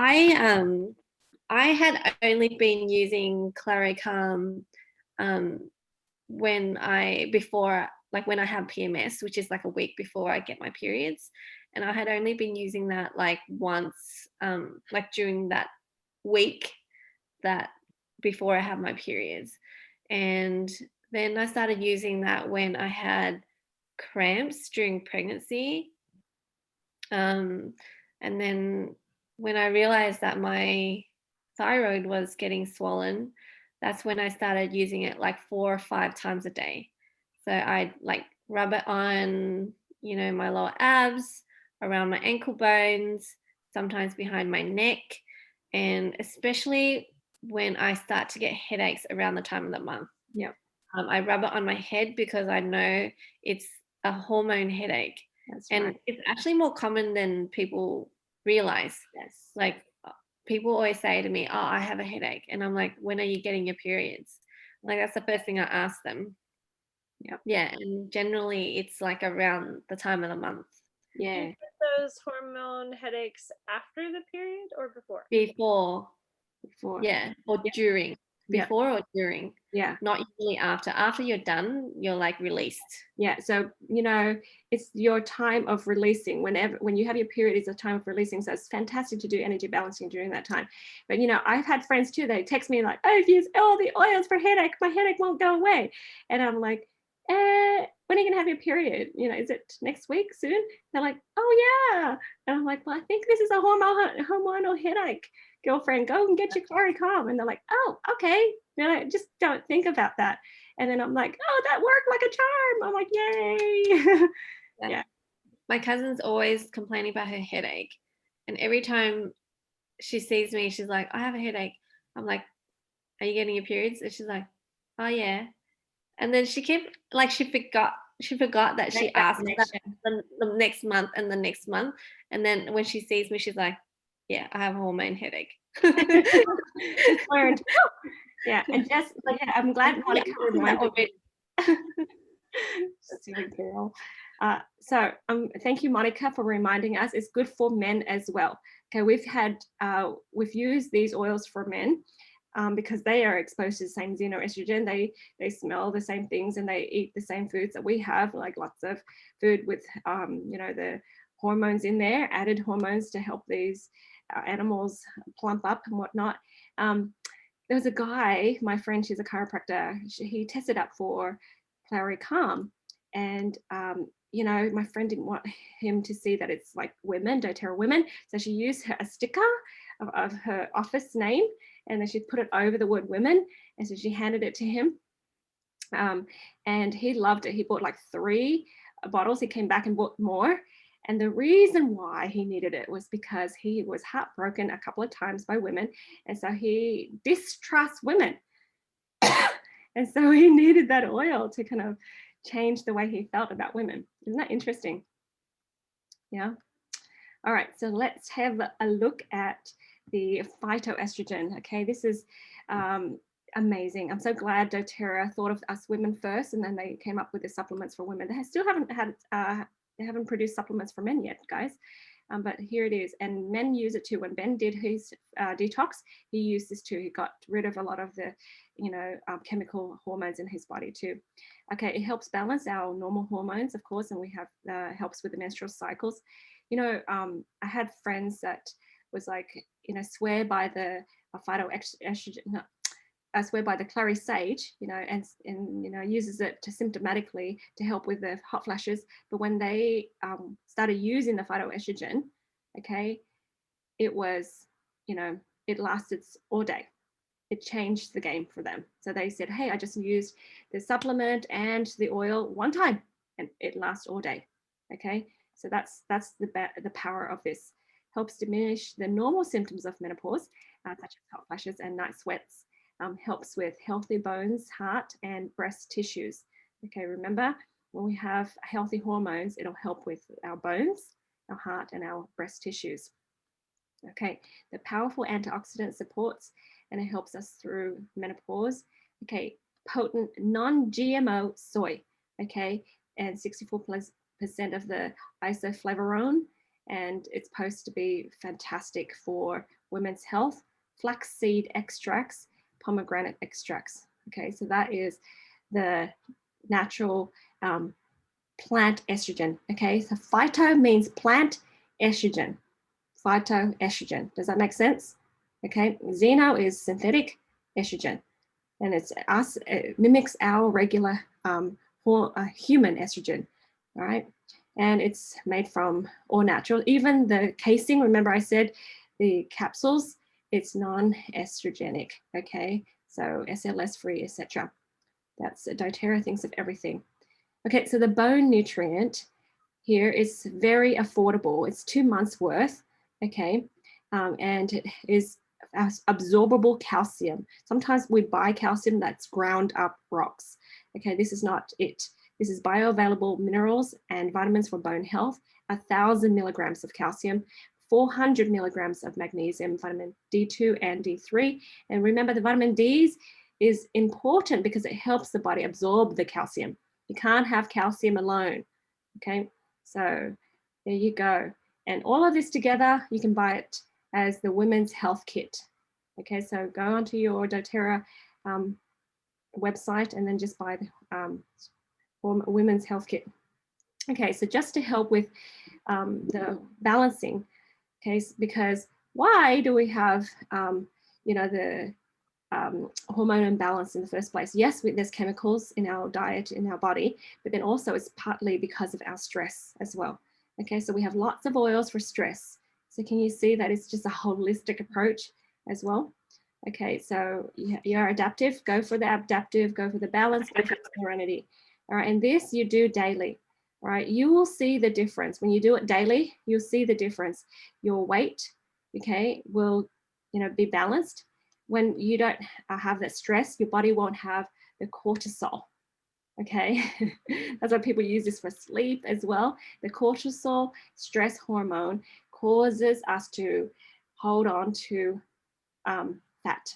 I had only been using Clary Calm when I have PMS, which is like a week before I get my periods, and I had only been using that like once, like during that week that before I have my periods. And then I started using that when I had cramps during pregnancy. And then when I realized that my thyroid was getting swollen, that's when I started using it like 4 or 5 times a day. So I'd like rub it on, you know, my lower abs, around my ankle bones, sometimes behind my neck, and especially when I start to get headaches around the time of the month. Yeah. I rub it on my head because I know it's a hormone headache. That's and right. it's actually more common than people realize. Yes. Like people always say to me, oh, I have a headache. And I'm like, when are you getting your periods? Like that's the first thing I ask them. Yep. Yeah. And generally it's like around the time of the month. Do Yeah. you get those hormone headaches after the period or before? Before. Yeah. Or during. Yeah. Before or during. Yeah. Not usually after. After you're done, you're like released. Yeah. So, you know, it's your time of releasing. When you have your period, it's a time of releasing. So it's fantastic to do energy balancing during that time. But, you know, I've had friends too, they text me like, oh, I've used all the oils for headache. My headache won't go away. And I'm like, when are you going to have your period? You know, is it next week soon? They're like, oh, yeah. And I'm like, well, I think this is a hormonal headache. Girlfriend, go and get your Clary Calm. And they're like, oh, okay. You know, just don't think about that. And then I'm like, oh, that worked like a charm. I'm like, yay. Yeah. My cousin's always complaining about her headache. And every time she sees me, she's like, I have a headache. I'm like, are you getting your periods? And she's like, oh, yeah. And then she forgot that she asked that the next month and the next month. And then when she sees me, she's like, yeah, I have a hormone headache. Just learned. Yeah. And just like, I'm glad Monica reminded me. Silly girl. So thank you, Monica, for reminding us. It's good for men as well. Okay, we've used these oils for men because they are exposed to the same xenoestrogen. They smell the same things and they eat the same foods that we have, like lots of food with you know, the hormones in there, added hormones to help these animals plump up and whatnot. There was a guy, my friend, she's a chiropractor, he tested up for Clary Calm, and you know, my friend didn't want him to see that it's like women, doTERRA women. So she used a sticker of her office name, and then she put it over the word women. And so she handed it to him. And he loved it. He bought like 3 bottles. He came back and bought more. And the reason why he needed it was because he was heartbroken a couple of times by women. And so he distrusts women. And so he needed that oil to kind of change the way he felt about women. Isn't that interesting? Yeah. All right, so let's have a look at the phytoestrogen. Okay, this is amazing. I'm so glad doTERRA thought of us women first, and then they came up with the supplements for women. They still haven't had, they haven't produced supplements for men yet, guys. But here it is, and men use it too. When Ben did his detox, he used this too. He got rid of a lot of the, you know, chemical hormones in his body too. Okay, it helps balance our normal hormones, of course, and we have helps with the menstrual cycles. You know, I had friends that was like, you know, swear by the phytoestrogen, no, I swear by the Clary Sage, you know, and you know, uses it to symptomatically to help with the hot flashes. But when they started using the phytoestrogen, okay, it was, you know, it lasted all day. It changed the game for them. So they said, hey, I just used the supplement and the oil one time, and it lasts all day. Okay, so that's the power of this. Helps diminish the normal symptoms of menopause, such as hot flashes and night sweats. Helps with healthy bones, heart, and breast tissues. Okay, remember, when we have healthy hormones, it'll help with our bones, our heart, and our breast tissues. Okay, the powerful antioxidant supports and it helps us through menopause. Okay, potent non-GMO soy. Okay, and 64% of the isoflavone, and it's supposed to be fantastic for women's health. Flaxseed extracts, pomegranate extracts. Okay, so that is the natural plant estrogen. Okay, so phyto means plant, estrogen, phytoestrogen. Does that make sense? Okay, xeno is synthetic estrogen, and it mimics our regular human estrogen. All right, and it's made from all natural. Even the casing, remember I said the capsules, it's non-estrogenic. Okay, so SLS free, etc. That's doTERRA thinks of everything. Okay, so the bone nutrient here is very affordable. It's 2 months worth. Okay, and it is absorbable calcium. Sometimes we buy calcium that's ground up rocks. Okay, this is not it. This is bioavailable minerals and vitamins for bone health, 1,000 milligrams of calcium, 400 milligrams of magnesium, vitamin D2 and D3. And remember, the vitamin D is important because it helps the body absorb the calcium. You can't have calcium alone. Okay, so there you go. And all of this together, you can buy it as the Women's Health Kit. Okay, so go onto your doTERRA website and then just buy the Women's Health Kit. Okay, so just to help with the balancing, okay, because why do we have, you know, the hormone imbalance in the first place? Yes, there's chemicals in our diet, in our body, but then also it's partly because of our stress as well. Okay, so we have lots of oils for stress. So can you see that it's just a holistic approach as well? Okay, so you're adaptive, go for the adaptive, go for the balance, go for the serenity. All right, and this you do daily. All right, you will see the difference. When you do it daily, you'll see the difference. Your weight, okay, will, you know, be balanced. When you don't have that stress, your body won't have the cortisol. Okay, that's why people use this for sleep as well. The cortisol stress hormone causes us to hold on to fat,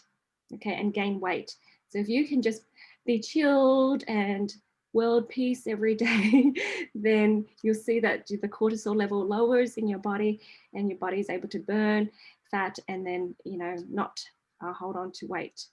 okay, and gain weight. So if you can just be chilled and world peace every day, then you'll see that the cortisol level lowers in your body and your body is able to burn fat and then, you know, not hold on to weight.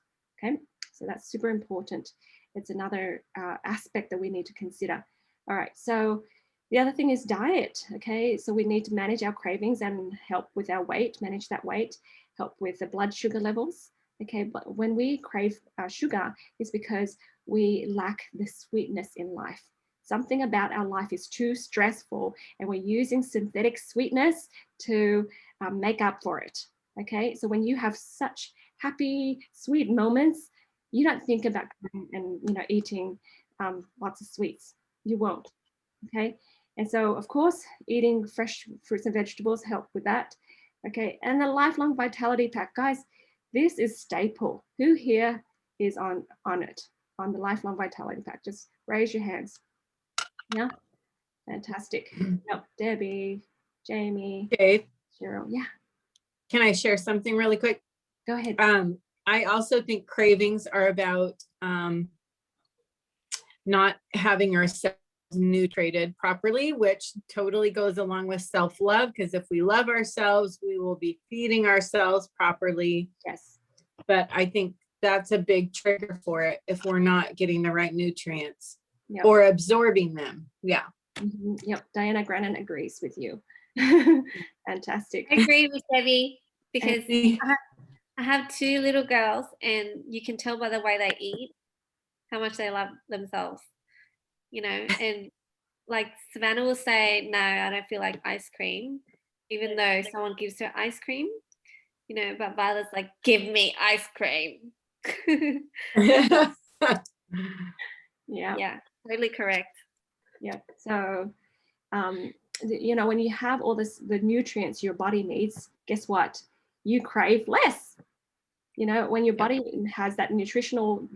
Okay, so that's super important. It's another aspect that we need to consider. All right, so the other thing is diet. Okay, so we need to manage our cravings and help with our weight, manage that weight, help with the blood sugar levels. Okay, but when we crave sugar, it's because we lack the sweetness in life. something about our life is too stressful and we're using synthetic sweetness to make up for it. Okay, so when you have such happy, sweet moments, you don't think about and eating lots of sweets. You won't. Okay, and so of course eating fresh fruits and vegetables help with that. Okay, and the lifelong vitality pack, guys, this is staple. Who here is on it, on the lifelong vitality pack? Just raise your hands. Yeah, fantastic. Yep, Debbie, Jamie, Okay. Cheryl. Yeah, Can I share something really quick? go ahead. I also think cravings are about not having ourselves nutrited properly, which totally goes along with self-love, because if we love ourselves, we will be feeding ourselves properly. Yes. But I think that's a big trigger for it if we're not getting the right nutrients Yep. or absorbing them. Yeah. Yep, Diana Grannon agrees with you. Fantastic. I agree with Debbie because And- I have two little girls, and you can tell by the way they eat how much they love themselves, and like Savannah will say, no, I don't feel like ice cream, even though someone gives her ice cream, but Violet's like, give me ice cream. Yeah. Yeah, totally correct. Yeah. So, when you have all the nutrients your body needs, guess what? You crave less. When your body has that nutritional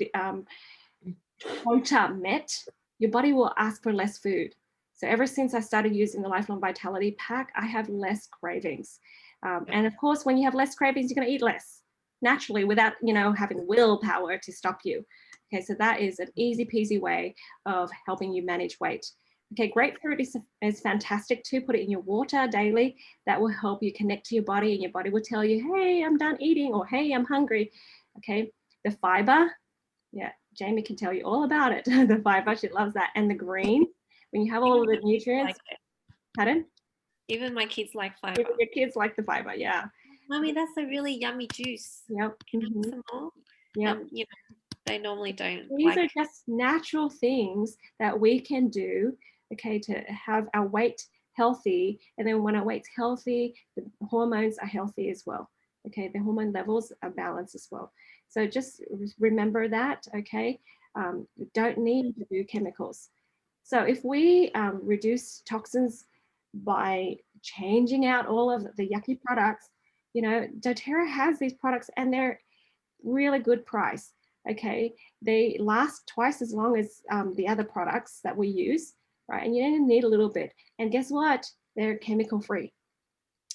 quota met, your body will ask for less food. So ever since I started using the Lifelong Vitality Pack, I have less cravings. And of course, when you have less cravings, you're going to eat less naturally without, having willpower to stop you. Okay, so that is an easy peasy way of helping you manage weight. Okay, grapefruit is fantastic too. Put it in your water daily. That will help you connect to your body, and your body will tell you, hey, I'm done eating, or hey, I'm hungry. Okay, the fiber, yeah, Jamie can tell you all about it. The fiber, she loves that. And the green, when you have all of the nutrients. Pardon? Even my kids like fiber. Even your kids like the fiber, yeah. Mommy, that's a really yummy juice. Yep. Can you have some more? Yep. And, they normally don't. These are just natural things that we can do, okay, to have our weight healthy. And then when our weight's healthy, the hormones are healthy as well. Okay, the hormone levels are balanced as well. So just remember that, okay? You don't need to do chemicals. So if we reduce toxins by changing out all of the yucky products, doTERRA has these products and they're really good price. Okay, they last twice as long as the other products that we use, right? And you only need a little bit. And guess what? They're chemical free.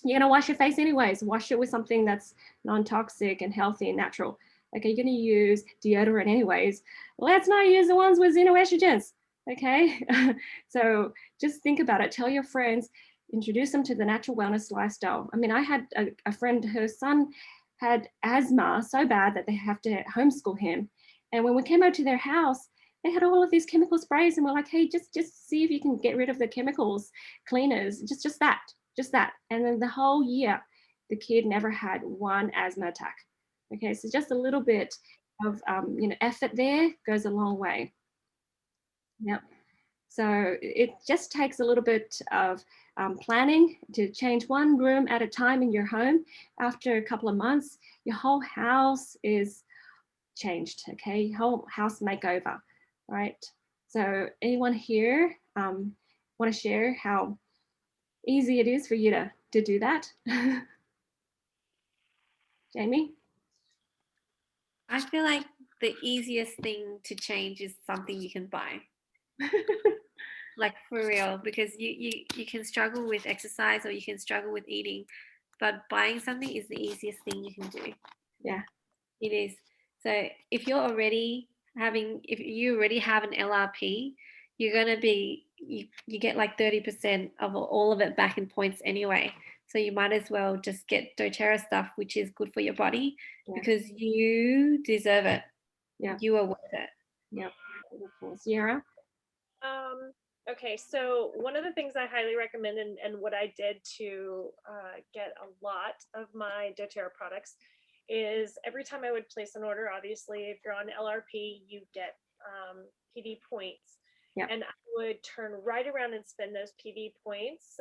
You're gonna wash your face anyways. Wash it with something that's non-toxic and healthy and natural. Okay, you're gonna use deodorant anyways. Let's not use the ones with xenoestrogens. Okay, so just think about it. Tell your friends, introduce them to the natural wellness lifestyle. I mean, I had a friend, her son had asthma so bad that they have to homeschool him. And when we came out to their house, they had all of these chemical sprays, and we're like, hey, just see if you can get rid of the chemicals, cleaners, just that. And then the whole year, the kid never had one asthma attack. Okay, so just a little bit of effort there goes a long way. Yep. So it just takes a little bit of planning to change one room at a time in your home. After a couple of months, your whole house is changed, okay? Whole house makeover, right? So anyone here want to share how easy it is for you to do that? Jamie? I feel like the easiest thing to change is something you can buy. Like for real, because you can struggle with exercise or you can struggle with eating, but buying something is the easiest thing you can do. Yeah, it is. So if you already have an LRP, you're going to be you get like 30% of all of it back in points anyway. So you might as well just get doTERRA stuff, which is good for your body, because you deserve it. Yeah, you are worth it. Yeah. Sierra? Okay, so one of the things I highly recommend and what I did to get a lot of my doTERRA products is every time I would place an order, obviously, if you're on LRP, you get PD points. Yep. And I would turn right around and spend those PD points,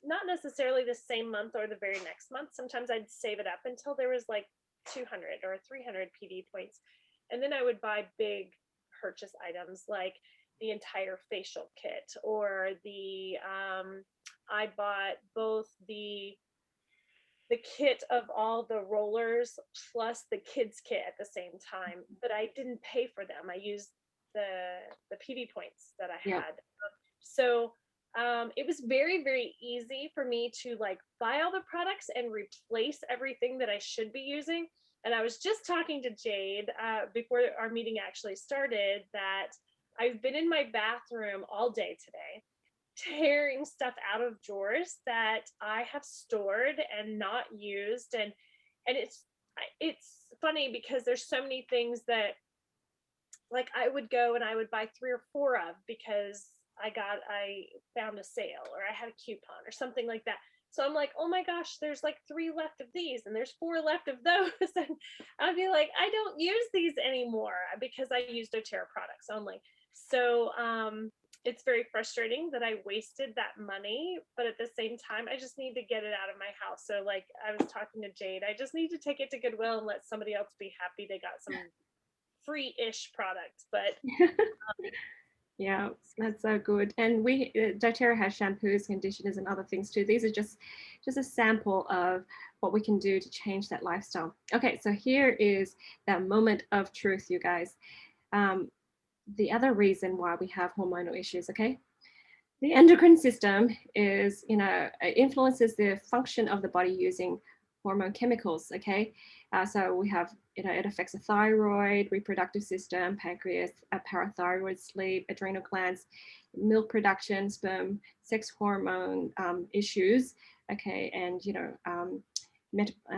not necessarily the same month or the very next month. Sometimes I'd save it up until there was like 200 or 300 PD points. And then I would buy big purchase items like the entire facial kit, or I bought both the kit of all the rollers plus the kids kit at the same time, but I didn't pay for them. I used the PD points that I had. So it was very, very easy for me to like buy all the products and replace everything that I should be using. And I was just talking to Jade before our meeting actually started that I've been in my bathroom all day today, tearing stuff out of drawers that I have stored and not used. And it's funny because there's so many things that like I would go and I would buy 3 or 4 of because I found a sale or I had a coupon or something like that. So I'm like, oh my gosh, there's like 3 left of these and there's 4 left of those. And I'd be like, I don't use these anymore because I use doTERRA products only. So it's very frustrating that I wasted that money, but at the same time, I just need to get it out of my house. So like I was talking to Jade, I just need to take it to Goodwill and let somebody else be happy they got some free-ish products. But yeah, that's so good. And doTERRA has shampoos, conditioners, and other things too. These are just a sample of what we can do to change that lifestyle. Okay, so here is that moment of truth, you guys. The other reason why we have hormonal issues, okay? The endocrine system is, influences the function of the body using hormone chemicals, okay? So we have, it affects the thyroid, reproductive system, pancreas, parathyroid, sleep, adrenal glands, milk production, sperm, sex hormone issues, okay? And,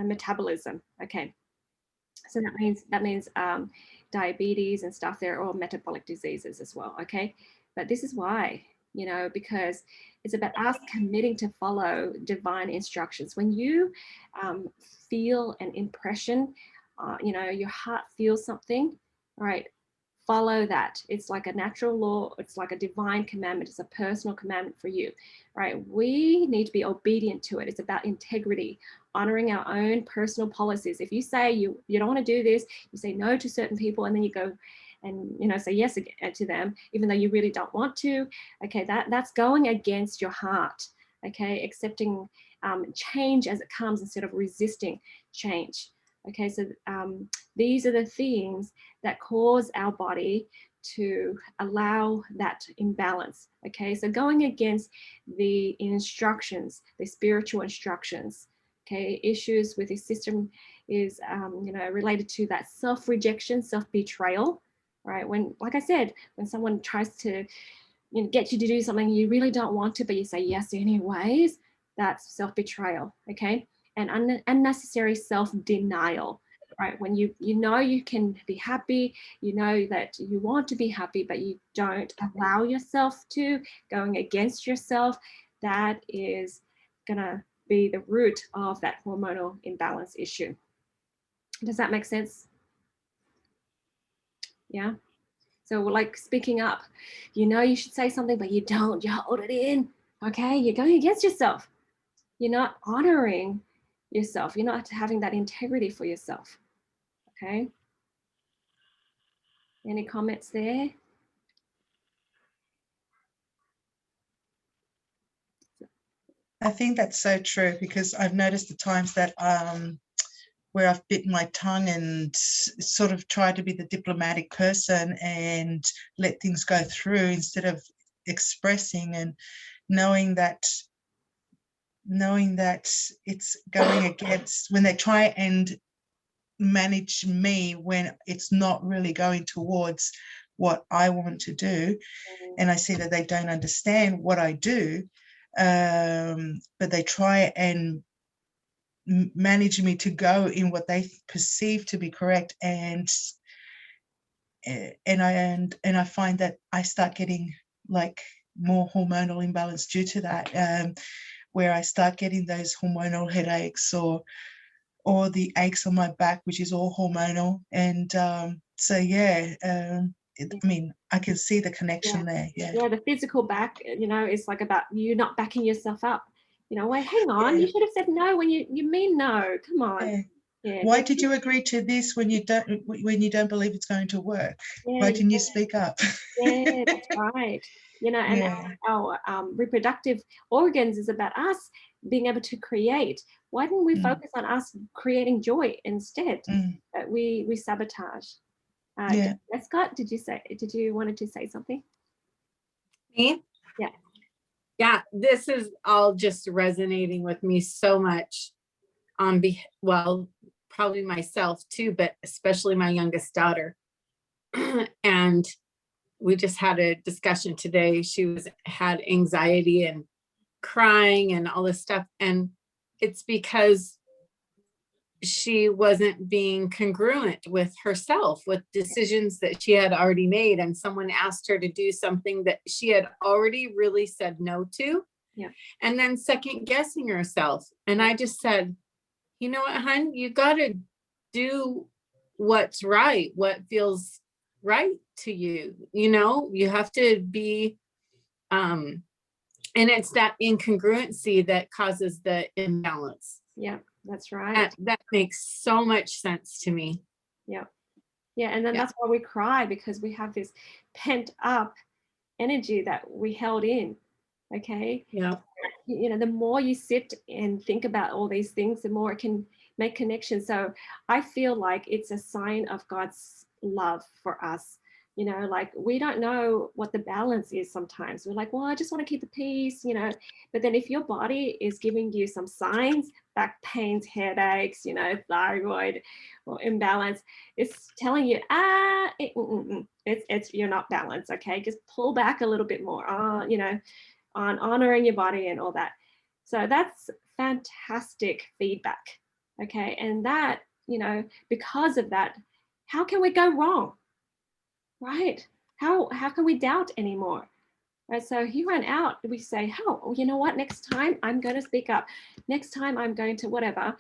metabolism, okay? So that means diabetes and stuff. They're all metabolic diseases as well, okay? But this is why, because it's about us committing to follow divine instructions. When you feel an impression, your heart feels something, all right, follow that. It's like a natural law. It's like a divine commandment. It's a personal commandment for you, right? We need to be obedient to it. It's about integrity, honoring our own personal policies. If you say you don't want to do this, you say no to certain people, and then you go and say yes to them, even though you really don't want to. Okay, that's going against your heart. Okay, accepting change as it comes instead of resisting change. Okay, so these are the things that cause our body to allow that imbalance. Okay, so going against the instructions, the spiritual instructions. Okay, issues with the system is related to that self-rejection, self-betrayal. Right, when, like I said, when someone tries to get you to do something you really don't want to, but you say yes anyways, that's self-betrayal. Okay, and unnecessary self-denial, right? When you can be happy, that you want to be happy, but you don't allow yourself to, going against yourself, that is gonna be the root of that hormonal imbalance issue. Does that make sense? Yeah. So like speaking up, you should say something, but you don't, you hold it in. Okay, you're going against yourself. You're not honoring yourself. You're not having that integrity for yourself. Okay. Any comments there? I think that's so true, because I've noticed the times that where I've bitten my tongue and sort of tried to be the diplomatic person and let things go through instead of expressing, and knowing that it's going against, when they try and manage me when it's not really going towards what I want to do, and I see that they don't understand what I do, but they try and manage me to go in what they perceive to be correct, and I find that I start getting like more hormonal imbalance due to that, where I start getting those hormonal headaches or the aches on my back, which is all hormonal. And so yeah, I mean, I can see the connection there. Yeah. Yeah, the physical back, is like about you not backing yourself up. Wait, hang on, you should have said no when you mean no. Come on. Yeah. Yeah. Why did you agree to this when you don't believe it's going to work? Why didn't you speak up? Yeah, that's right. And our reproductive organs is about us being able to create. Why didn't we focus on us creating joy instead? We sabotage. Scott, did you wanted to say something? Me? Yeah. Yeah, this is all just resonating with me so much well, probably myself too, but especially my youngest daughter. And we just had a discussion today. She had anxiety and crying and all this stuff. And it's because she wasn't being congruent with herself, with decisions that she had already made. And someone asked her to do something that she had already really said no to. Yeah. And then second guessing herself. And I just said, you know what, hon, you got to do what's right, what feels right to you. You have to be, and it's that incongruency that causes the imbalance. Yeah, that's right. That makes so much sense to me. Yeah. Yeah. And then that's why we cry, because we have this pent up energy that we held in. Okay. Yeah. The more you sit and think about all these things, the more it can make connections. So I feel like it's a sign of God's love for us. Like we don't know what the balance is sometimes. We're like, well, I just want to keep the peace, but then if your body is giving you some signs, back pains, headaches, thyroid or imbalance, it's telling you, it's you're not balanced. Okay. Just pull back a little bit more, on honoring your body and all that. So that's fantastic feedback. Okay. And that, because of that, how can we go wrong? Right? How can we doubt anymore? Right? So here on out, we say, oh, you know what? Next time I'm going to speak up. Next time I'm going to whatever.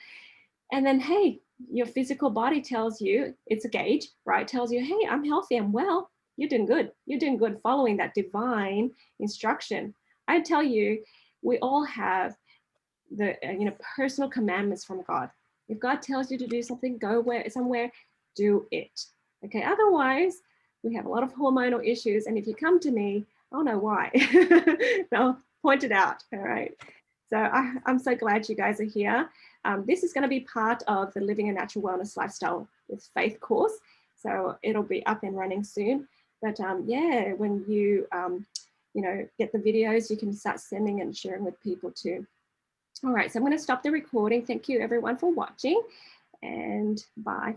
And then, hey, your physical body tells you, it's a gauge, right? Tells you, hey, I'm healthy, I'm well. You're doing good. You're doing good following that divine instruction. I tell you, we all have the personal commandments from God. If God tells you to do something, go somewhere, do it. Okay. Otherwise, we have a lot of hormonal issues, and if you come to me, I'll know why. I'll point it out. All right. So I'm so glad you guys are here. This is going to be part of the Living a Natural Wellness Lifestyle with Faith course. So it'll be up and running soon. But when you get the videos, you can start sending and sharing with people too. All right, so I'm going to stop the recording. Thank you everyone for watching, and bye.